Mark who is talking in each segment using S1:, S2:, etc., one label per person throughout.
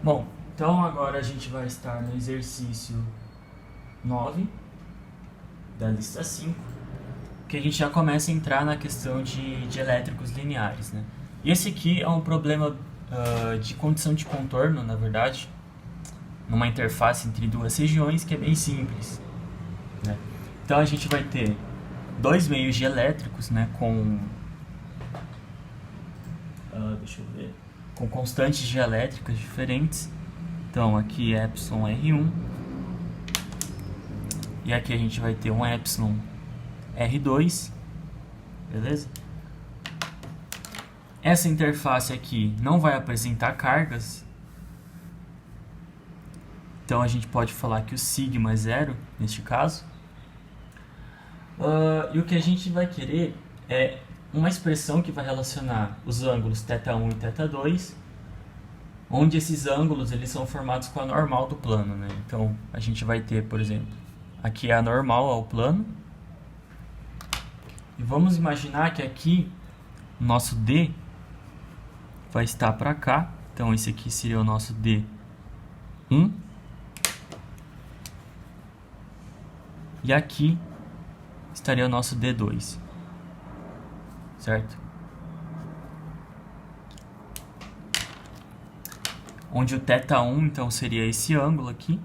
S1: Bom, então agora a gente vai estar no exercício 9 da lista 5, que a gente já começa a entrar na questão de elétricos lineares, né? E esse aqui é um problema de condição de contorno, na verdade, numa interface entre duas regiões que é bem simples, né? Então a gente vai ter dois meios dielétricos, né, deixa eu ver, com constantes dielétricas diferentes. Então aqui é epsilon R1 e aqui a gente vai ter um epsilon R2, beleza? Essa interface aqui não vai apresentar cargas, então a gente pode falar que o sigma é zero neste caso. E o que a gente vai querer é uma expressão que vai relacionar os ângulos θ1 e θ2, onde esses ângulos eles são formados com a normal do plano, né? Então a gente vai ter, por exemplo, aqui é a normal ao plano, e vamos imaginar que aqui o nosso D vai estar para cá, então esse aqui seria o nosso D1, e aqui estaria o nosso D2, certo? Onde o θ1 então seria esse ângulo aqui,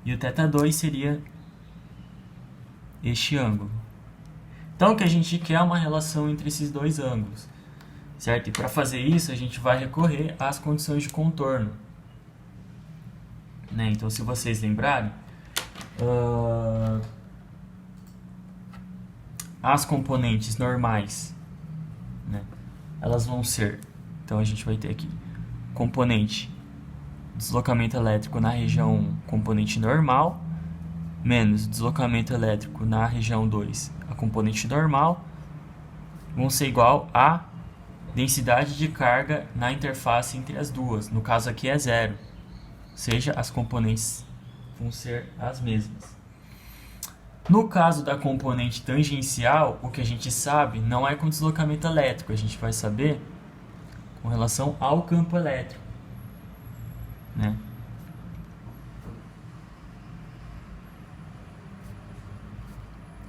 S1: e o θ2 seria este ângulo. Então o que a gente quer é uma relação entre esses dois ângulos, certo? E para fazer isso a gente vai recorrer às condições de contorno, né? Então se vocês lembrarem, as componentes normais, né, elas vão ser, então a gente vai ter aqui componente deslocamento elétrico na região 1, componente normal, menos deslocamento elétrico na região 2, a componente normal, vão ser igual a densidade de carga na interface entre as duas. No caso aqui é zero, ou seja, as componentes vão ser as mesmas. No caso da componente tangencial, o que a gente sabe não é com deslocamento elétrico, a gente vai saber com relação ao campo elétrico, né?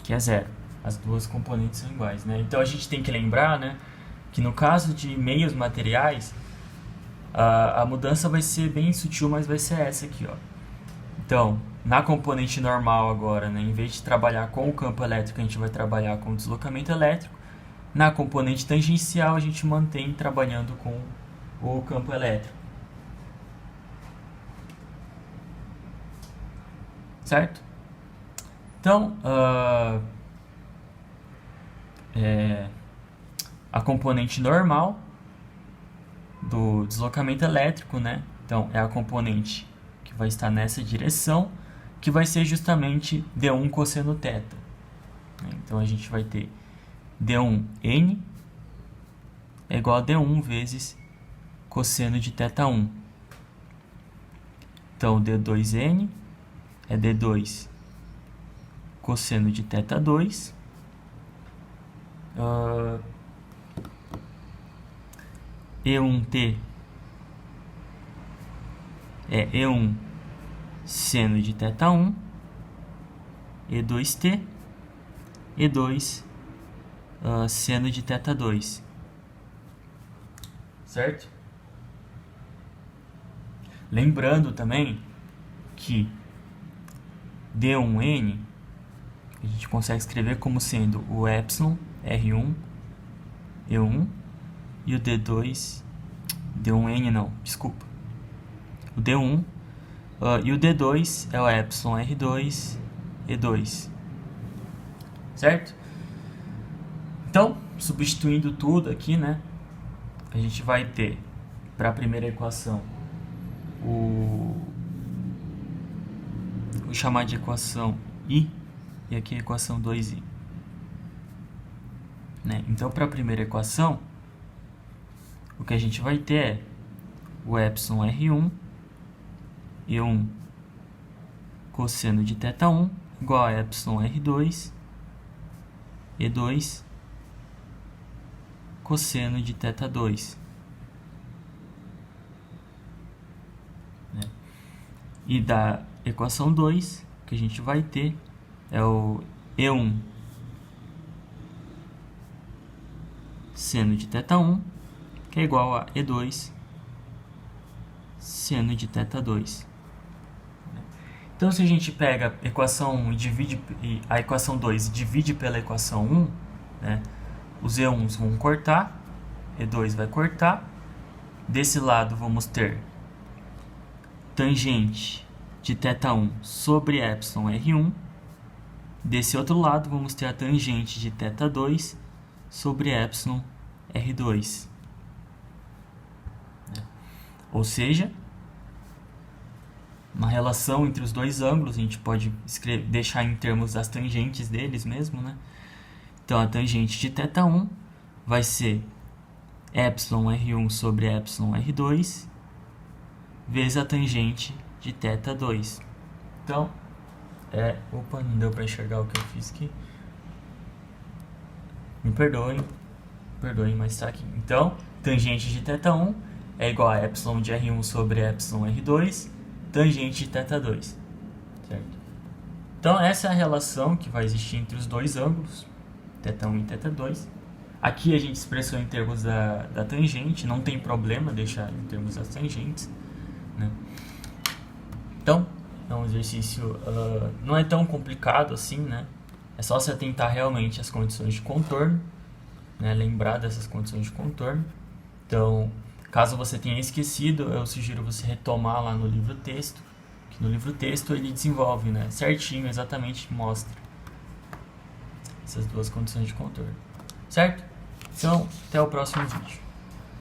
S1: Que é zero. As duas componentes são iguais, né? Então a gente tem que lembrar, né, que no caso de meios materiais, a mudança vai ser bem sutil, mas vai ser essa aqui, ó. Então, na componente normal agora, né, em vez de trabalhar com o campo elétrico, a gente vai trabalhar com o deslocamento elétrico. Na componente tangencial, a gente mantém trabalhando com o campo elétrico. Certo? Então, a componente normal do deslocamento elétrico, né? Então, é a componente que vai estar nessa direção, que vai ser justamente D1 cosseno θ. Então, a gente vai ter D1N é igual a D1 vezes cosseno de θ1. Então, D2N é D2 cosseno de θ2. E1T é E1 seno de θ1. E2T, E2 seno de θ2. Certo? Lembrando também que D1N a gente consegue escrever como sendo o epsilon R1 E1 e o D1N não, desculpa, o D1 e o D2 é o epsilon R2 E2, certo? Então, substituindo tudo aqui, né, a gente vai ter para a primeira equação vou chamar de equação I, e aqui a equação 2i, né? Então, para a primeira equação, o que a gente vai ter é o epsilon R1 E1 cosseno de θ1 igual a epsilon R2 E2 cosseno de θ2. E da equação 2, que a gente vai ter é o E1 seno de θ1, que é igual a E2 seno de θ2. Então, se a gente pega a equação 1 e a equação 2 e divide pela equação 1, né, os E1s vão cortar, E2 vai cortar. Desse lado vamos ter tangente de θ1 sobre epsilon R1. Desse outro lado vamos ter a tangente de θ2 sobre epsilon R2. Ou seja, uma relação entre os dois ângulos, a gente pode deixar em termos das tangentes deles mesmo, né? Então, a tangente de θ1 vai ser epsilon R1 sobre epsilon R2 vezes a tangente de θ2. Então, opa, não deu para enxergar o que eu fiz aqui. Me perdoem, mas está aqui. Então, tangente de θ1 é igual a epsilon de R1 sobre epsilon R2, tangente de θ2, certo? Então, essa é a relação que vai existir entre os dois ângulos, θ1 e θ2. Aqui a gente expressou em termos da tangente, não tem problema deixar em termos das tangentes, né? Então, é um exercício, não é tão complicado assim, né? É só se atentar realmente às condições de contorno, né? Lembrar dessas condições de contorno. Então, caso você tenha esquecido, eu sugiro você retomar lá no livro texto, que no livro texto ele desenvolve, né, certinho, exatamente mostra essas duas condições de contorno, certo? Então, até o próximo vídeo.